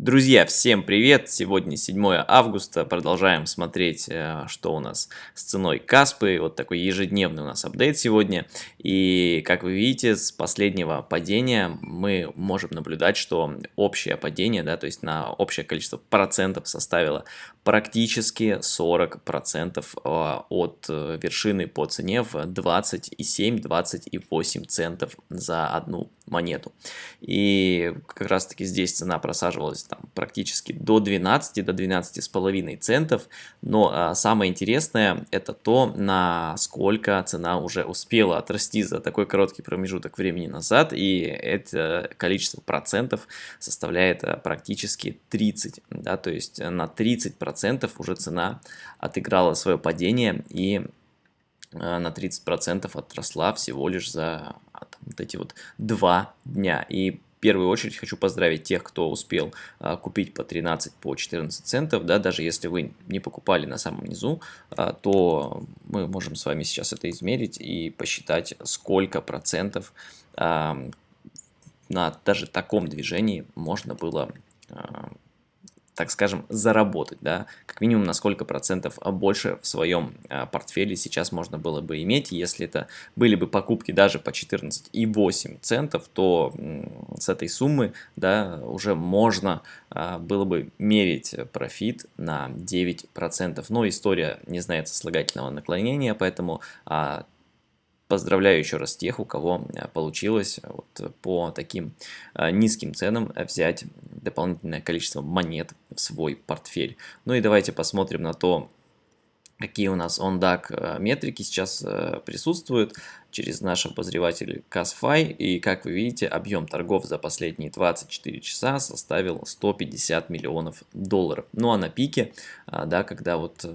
Друзья, всем привет! Сегодня 7 августа. Продолжаем смотреть, что у нас с ценой Каспы. Вот такой ежедневный у нас апдейт сегодня. И как вы видите, с последнего падения мы можем наблюдать, что общее падение, да, то есть на общее количество процентов составило практически 40% от вершины по цене в 27-28 центов за одну монету. И как раз таки здесь цена просаживалась там практически до 12 с половиной центов. Но самое интересное это то, насколько цена уже успела отрасти за такой короткий промежуток времени назад. И это количество процентов составляет практически 30. Да, то есть на 30% уже цена отыграла свое падение и на 30% отросла всего лишь за вот эти вот 2 дня. И в первую очередь хочу поздравить тех, кто успел купить по 13, по 14 центов, да, даже если вы не покупали на самом низу, то мы можем с вами сейчас это измерить и посчитать, сколько процентов на даже таком движении можно было, так скажем, заработать, да, как минимум на сколько процентов больше в своем портфеле сейчас можно было бы иметь. Если это были бы покупки даже по 14,8 центов, то с этой суммы, да, уже можно было бы мерить профит на 9%. Но история не знает сослагательного наклонения, поэтому поздравляю еще раз тех, у кого получилось вот по таким низким ценам взять дополнительное количество монет в свой портфель. Ну и давайте посмотрим на то, какие у нас OnDAC метрики сейчас присутствуют через наш обозреватель CASFI. И как вы видите, объем торгов за последние 24 часа составил 150 миллионов долларов. Ну а на пике, да, когда вот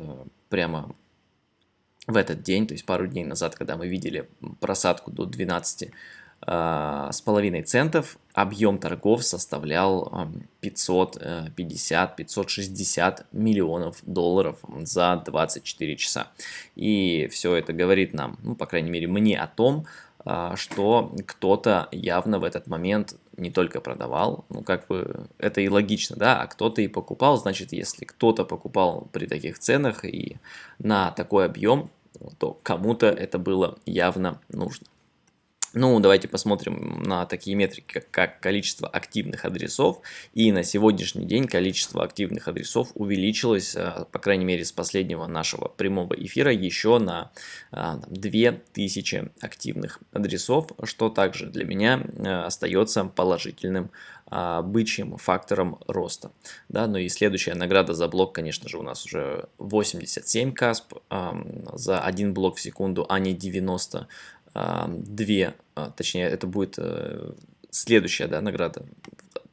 прямо в этот день, то есть пару дней назад, когда мы видели просадку до 12 с половиной центов, объем торгов составлял 550-560 миллионов долларов за 24 часа. И все это говорит нам, ну, по крайней мере, мне о том, что кто-то явно в этот момент не только продавал, ну как бы это и логично, да, а кто-то и покупал. Значит, если кто-то покупал при таких ценах и на такой объем, то кому-то это было явно нужно. Ну, давайте посмотрим на такие метрики, как количество активных адресов. И на сегодняшний день количество активных адресов увеличилось, по крайней мере, с последнего нашего прямого эфира еще на 2000 активных адресов, что также для меня остается положительным бычьим фактором роста. Да, ну и следующая награда за блок, конечно же, у нас уже 87 касп за один блок в секунду, а не 90. Точнее, это будет следующая, да, награда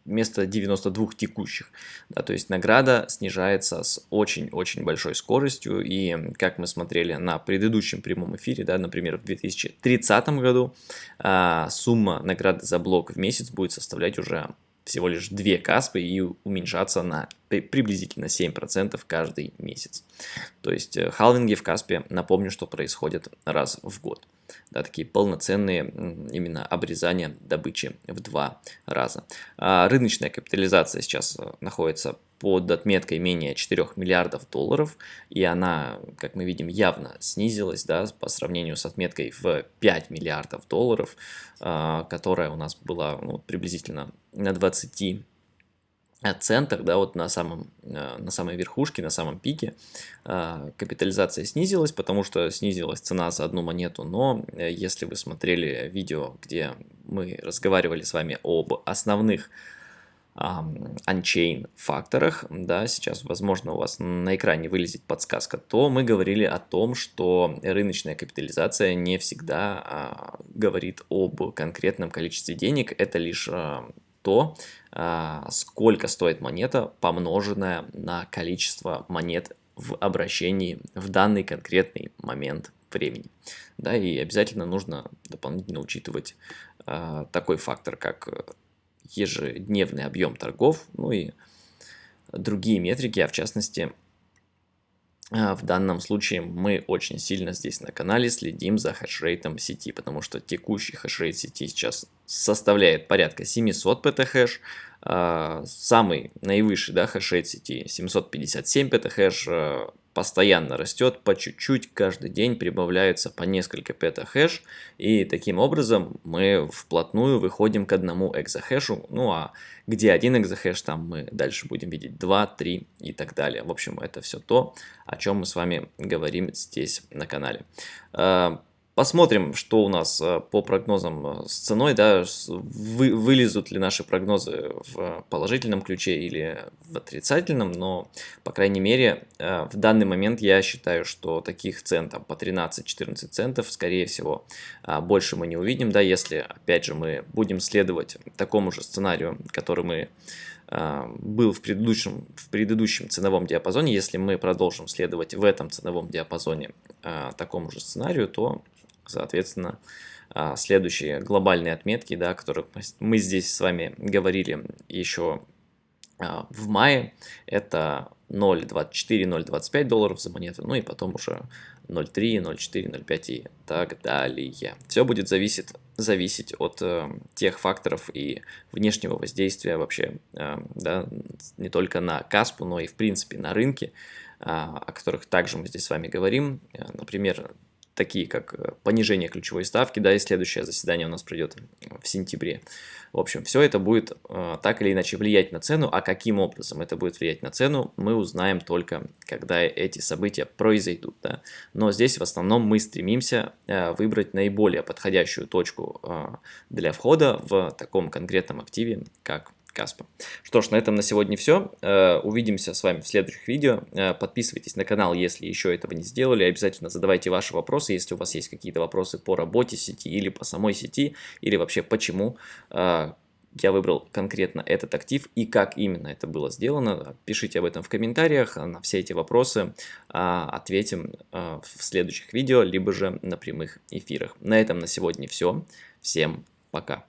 вместо 92 текущих. Да, то есть награда снижается с очень-очень большой скоростью. И как мы смотрели на предыдущем прямом эфире, да, например, в 2030 году сумма награды за блок в месяц будет составлять уже всего лишь 2 каспы и уменьшаться на приблизительно 7% каждый месяц. То есть халвинги в каспе, напомню, что происходят раз в год. Да, такие полноценные именно обрезания добычи в 2 раза. Рыночная капитализация сейчас находится под отметкой менее 4 миллиардов долларов, и она, как мы видим, явно снизилась, да, по сравнению с отметкой в 5 миллиардов долларов, которая у нас была, ну, приблизительно на 20 центах, да, вот на самой верхушке, на самом пике капитализация снизилась, потому что снизилась цена за одну монету. Но если вы смотрели видео, где мы разговаривали с вами об основных анчейн факторах, да, сейчас, возможно, у вас на экране вылезет подсказка, то мы говорили о том, что рыночная капитализация не всегда говорит об конкретном количестве денег, это лишь то, сколько стоит монета, помноженная на количество монет в обращении в данный конкретный момент времени. Да, и обязательно нужно дополнительно учитывать такой фактор, как ежедневный объем торгов, ну и другие метрики, а в частности В данном случае мы очень сильно здесь на канале следим за хешрейтом сети, потому что текущий хешрейт сети сейчас составляет порядка 700 петахэш. Самый наивысший, да, хешрейт сети 757 петахэш, постоянно растет, по чуть-чуть, каждый день прибавляется по несколько петахэш, и таким образом мы вплотную выходим к одному экзахэшу, ну а где 1 экзахэш, там мы дальше будем видеть 2, 3 и так далее. В общем, это все то, о чем мы с вами говорим здесь на канале. Посмотрим, что у нас по прогнозам с ценой, да, вылезут ли наши прогнозы в положительном ключе или в отрицательном, но, по крайней мере, в данный момент я считаю, что таких цен там по 13-14 центов, скорее всего, больше мы не увидим, да, если, опять же, мы будем следовать такому же сценарию, который мы был в предыдущем ценовом диапазоне. Если мы продолжим следовать в этом ценовом диапазоне такому же сценарию, то, соответственно, следующие глобальные отметки, да, о которых мы здесь с вами говорили еще в мае, это 0.24, 0.25 долларов за монету, ну и потом уже 0.3, 0.4, 0.5 и так далее. Все будет зависеть от тех факторов и внешнего воздействия вообще, да, не только на Каспу, но и в принципе на рынке, о которых также мы здесь с вами говорим. Например, такие как понижение ключевой ставки, да, и следующее заседание у нас пройдет в сентябре. В общем, все это будет так или иначе влиять на цену, а каким образом это будет влиять на цену, мы узнаем только, когда эти события произойдут, да. Но здесь в основном мы стремимся выбрать наиболее подходящую точку для входа в таком конкретном активе, как Каспа. Что ж, на этом на сегодня все. Увидимся с вами в следующих видео. Подписывайтесь на канал, если еще этого не сделали. Обязательно задавайте ваши вопросы, если у вас есть какие-то вопросы по работе сети или по самой сети, или вообще почему я выбрал конкретно этот актив и как именно это было сделано. Пишите об этом в комментариях. На все эти вопросы ответим в следующих видео, либо же на прямых эфирах. На этом на сегодня все. Всем пока.